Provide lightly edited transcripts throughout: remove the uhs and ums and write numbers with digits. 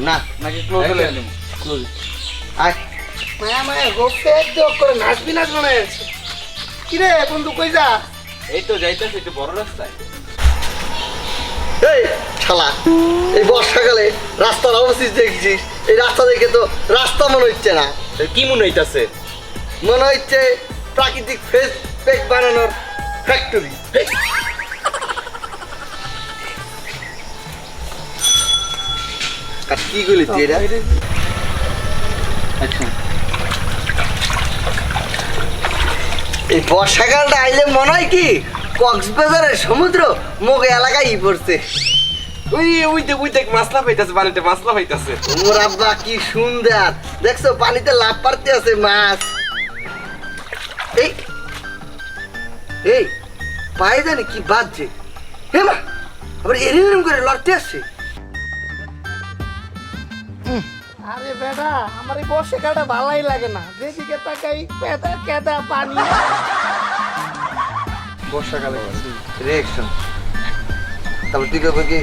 না নাকি ক্লোজ হলে ক্লোজ আয় মায়া মায়া গোপে যোগ করে নাচবি নাচ বানায় আছে কি রে বন্ধু কই যা এই তো যাইতাছি একটু বড় রাস্তায় এই শালা এই বর্ষাকালে রাস্তার অবস্থা দেখছিস এই রাস্তা দেখে তো রাস্তা মনে হচ্ছে না কি মনে হইতাছে মনে হচ্ছে প্রাকৃতিক ফেস প্যাক বানানোর ফ্যাক্টরি আর কি গুলি এটা আচ্ছা এই বর্ষাকালটা আইলে মনে হয় কি কক্সবাজারের সমুদ্র মুখ এলাকায় পড়ছে ওই দেখ মাছলা পাইতাছে পানিতে মাছলা পাইতাছে ওর আব্বা কি সুন্দর দেখছো পানিতে লাভ পারতে আছে মাছ এই এই পায়ে জানি কি বাজছে হে মা আবার এরম করে লড়তে আসছে আরে বেটা আমার এই বর্ষাকালটা ভালোই লাগে না যেদিকে তাকাই পেটা কেদা পানি বর্ষাকালে রিঅ্যাকশন তারপর তুই কবে কি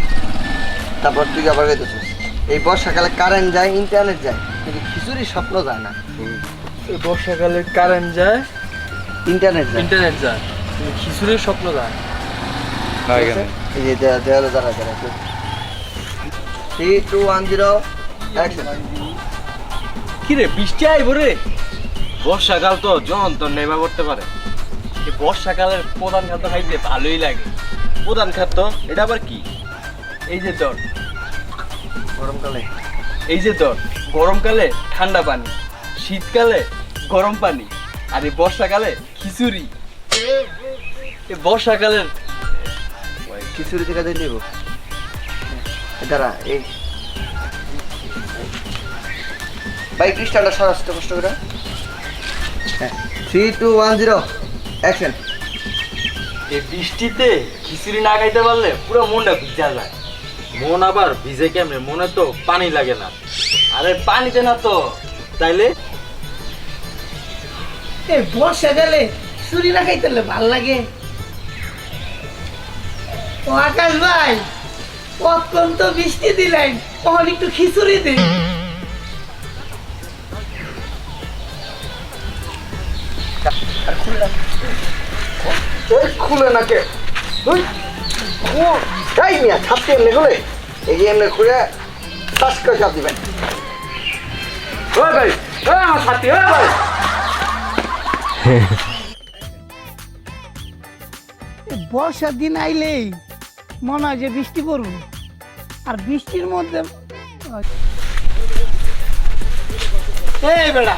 তারপর তুই আবার গেছিস এই বর্ষাকালে কারেন্ট যায় ইন্টারনেট যায় কিন্তু খিচুড়ির স্বপ্ন যায় না এই বর্ষাকালে কারেন্ট যায় ইন্টারনেট যায় কিন্তু খিচুড়ির স্বপ্ন যায় এই যে দেওয়ালে দাঁড়া 3 2 1 0 অ্যাকশন কি রে বৃষ্টি আইব রে বর্ষাকাল তো যন্ত্র নেবা করতে পারে এই বর্ষাকালের প্রধান খাদ্য খাইতে ভালোই লাগে প্রধান খাদ্য এটা আবার কি এই যে দর গরমকালে এই যে দর গরমকালে ঠান্ডা পানি শীতকালে গরম পানি আর এই বর্ষাকালে খিচুড়ি এই বর্ষাকালের খিচুড়ি থেকে দিয়ে নেব দাঁড়া এই ভাই ক্রিস্টালটা সরাসরি কষ্ট করে 3 2 1 0 অ্যাকশন এই বৃষ্টিতে খিচুড়ি না খাইতে পারলে পুরো মনটা ভিজা যায় মন আবার ভিজে কেমনে মনে তো পানি লাগে না আরে পানিতে না তো তাইলে এই বর্ষাকালে খিচুড়ি না খাইতে ভাল লাগে ও আকাশ ভাই কতক্ষণ তো বৃষ্টি দিলেন তখন একটু খিচুড়ি দিন খুলে নাকে তাই মিয়া ছাপতে এমনি খুলে এই যে এমনি খুলে শ্বাস করে চাপ দিবেন ওই ভাই আমার সাথে ওই ভাই বর্ষার দিন আইলেই মনে হয় যে বৃষ্টি পড়বে আর বৃষ্টির মধ্যে এই বেড়া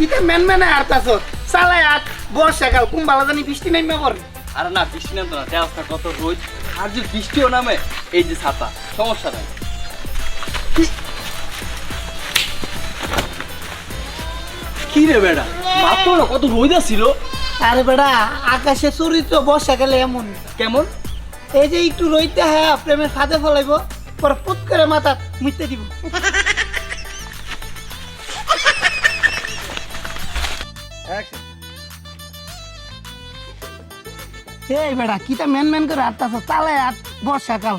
ইতে মেন মেনে আরতাছ চালাই আট বর্ষাকাল কুম্বালা জানি বৃষ্টি নাইমা পড়ে আরে না বৃষ্টি নামতো না দেওয়া কত রোদ আর যদি বৃষ্টিও নামে এই যে ছাতা সমস্যা নাই কি রে বেড়া মাত্র না কত রোদ ছিল আরে বেড়া আকাশে চরিত্র বর্ষাকালে এমন কেমন এই যে একটু রইতে হ্যাঁ প্রেমের ফাঁদে ফলাইব পরে পুত করে মাথা মুইতে দিব এই বেড়া কিতা মেন মেন করে আটটাছ চালায় আট বর্ষাকাল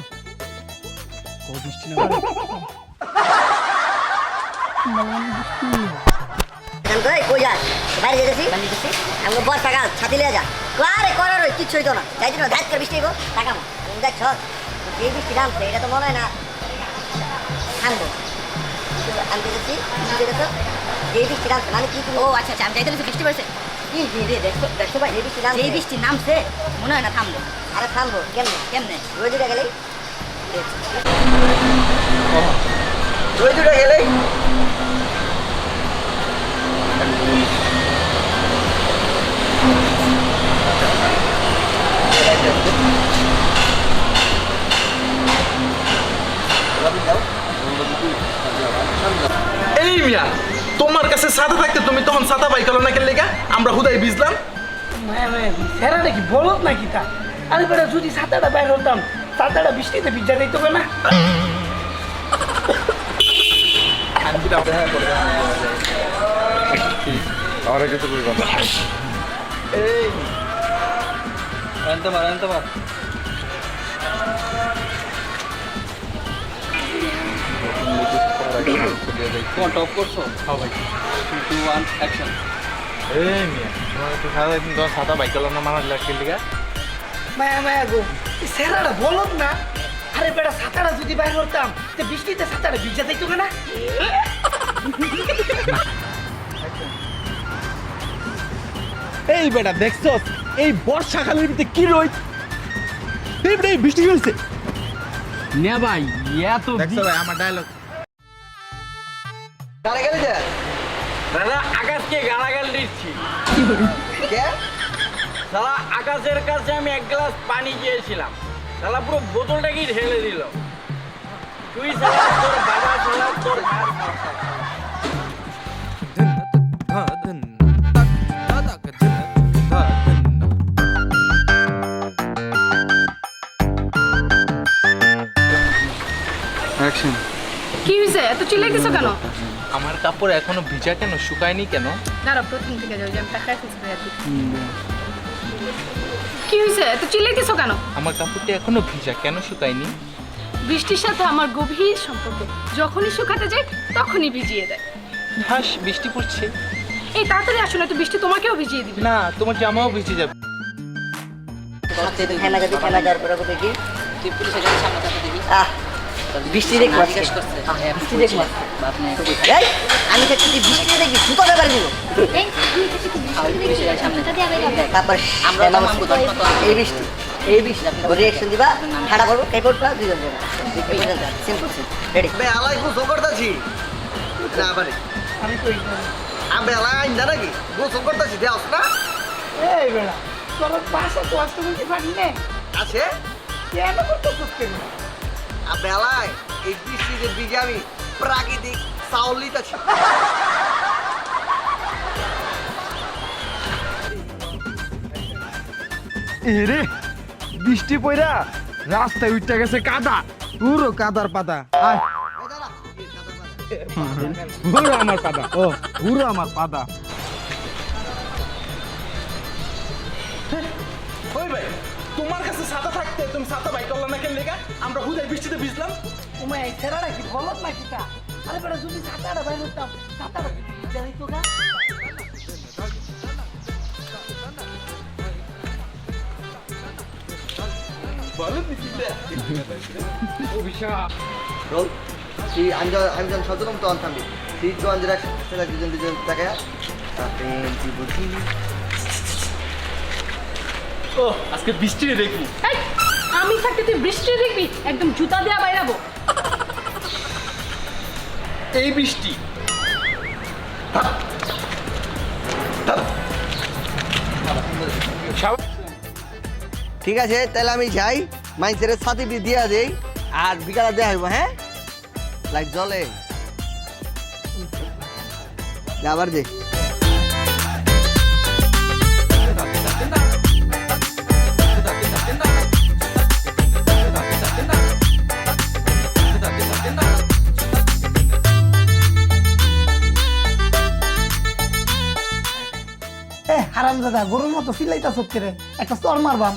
কই যাস বাইরে যেতেছি আমাকে বর্ষাকাল ছাতি লিয়ে যা আরে করার ওই কিচ্ছু হইতো না যাই জন্য ধাত করে বৃষ্টি হইব তাকামো দেখছ যে বৃষ্টি নামছে এটা তো মনে হয় না থামবো আমি দেখেছি দেখেছো যে বৃষ্টি নামছে মানে কি ও আচ্ছা আচ্ছা আমি যাইতে বৃষ্টি পড়েছে কি রে দেখছো দেখছো ভাই এই বৃষ্টি নামছে এই বৃষ্টি নামছে মনে হয় না থামবো আরে থামবো কেমনে কেমনে রোজ দিকে গেলেই ওই দুটো গেলেই এই মিয়া তোমার কাছে ছাতা থাকতে তুমি তখন ছাতা পাইকালো না কেন লেগা আমরা হুদাই ভিজলাম। সেরাটা কি বলত না কিতা আরে বেড়া যদি ছাতাটা বাইর হতাম ছাতাটা বৃষ্টিতে ভিজা দিতে হবে না এই মিয়া তোমার একটু ছাতা একদিন তোমার ছাতা পাইকালো না মানা লাগছে লেগা। মায়া মায়া গো সেরাটা বলত না আরে বেড়া ছাতাটা যদি বাইর হতাম তো বৃষ্টিতে ছাতাটা ভিজা দিতে হবে না এই বেটা দেখছো এই বর্ষাকালের ভিতরে কি রই এই বেটা এই বৃষ্টি হয়েছে না ভাই এত দেখছো ভাই আমার ডায়লগ কারে গেলে যা দাদা আকাশকে গালাগাল দিচ্ছি কে সালা আকাশের কাছে আমি এক গ্লাস পানি চেয়েছিলাম সালা পুরো বোতলটাকেই ঢেলে দিল তুই সালা তোর বাবা সালা তোর মার কি হয়েছে এত চিল্লাইতেছো কেন? আমার কাপড় এখনো ভিজা কেন শুকায়নি কেন? দাঁড়া প্রথম থেকে যাও যে আমি টাকা ফেলছি কি হয়েছে এত চিল্লাইতেছো কেন? আমার কাপড়টা এখনো ভিজা কেন শুকায়নি? বৃষ্টির সাথে আমার গভীর সম্পর্ক, যখনই শুকাতে যায় তখনই ভিজিয়ে দেয়। হাস বৃষ্টি পড়ছে। এই তাড়াতাড়ি আসো না তো বৃষ্টি তোমাকেও ভিজিয়ে দিবে। না তোমার জামাও ভিজে যাবে। থেমে যদি থেমে যাওয়ার পরে দেখি তুই পুলিশের গাড়ি সামনে থাকতে দেখি বৃষ্টি দেখবো বৃষ্টি দেখবো এই আমি তো তুই বৃষ্টি দেখবি জুতো ব্যাপার দিব তারপর আমরা এই বৃষ্টি রিয়াকশন দিবা ঠাড়া করবো কে করবা দুজন যাবে সিম্পল রেডি বে আলাই গোসল করতাছি না পারে আমি কই আমি আলাই আইন্দা নাকি গোসল করতাছি দেওস না এই বেড়া তোর পাশে তো আসতে বলতে পারি না আছে কেন করতেছিস কেন আমি আলাই এই বৃষ্টিতে ভিজে আমি প্রাকৃতিক চাউলিত আছি এরে বৃষ্টি পড়া রাস্তায় উঠতে গেছে কাদা পুরো কাদার পাতা আয় পুরো আমার পাদা ও পুরো আমার পাদা ওই ভাই তোমার কাছে ছাতা থাকতে তুমি ছাতা বাইক করলা না কেন লেগা আমরা হুদাই বৃষ্টিতে ভিজলাম ওমা এই সেরাটা কি বলত না কিতা আরে বেড়া যদি ছাতাটা বাইর হতাম ছাতাটা ভিজা দিত গা রোল আমি যখন সচেতন তখন থামবি সিট ওয়ান সেটা দুজন তাকে বুঝি ও আজকে বৃষ্টি দেখি এই, আমি থাকতে তুই বৃষ্টি দেখবি একদম জুতা দেয়া বাইরাবো। এই বৃষ্টি ঠিক আছে তাহলে আমি যাই মাইসের সাথে দিয়া দেই আর বিকালে দেয়া হইব হ্যাঁ লাইট জ্বলে আবার দে হারামজাদা গরুর মতো ফিলাইতা চোখ রে একটা চর মারবাম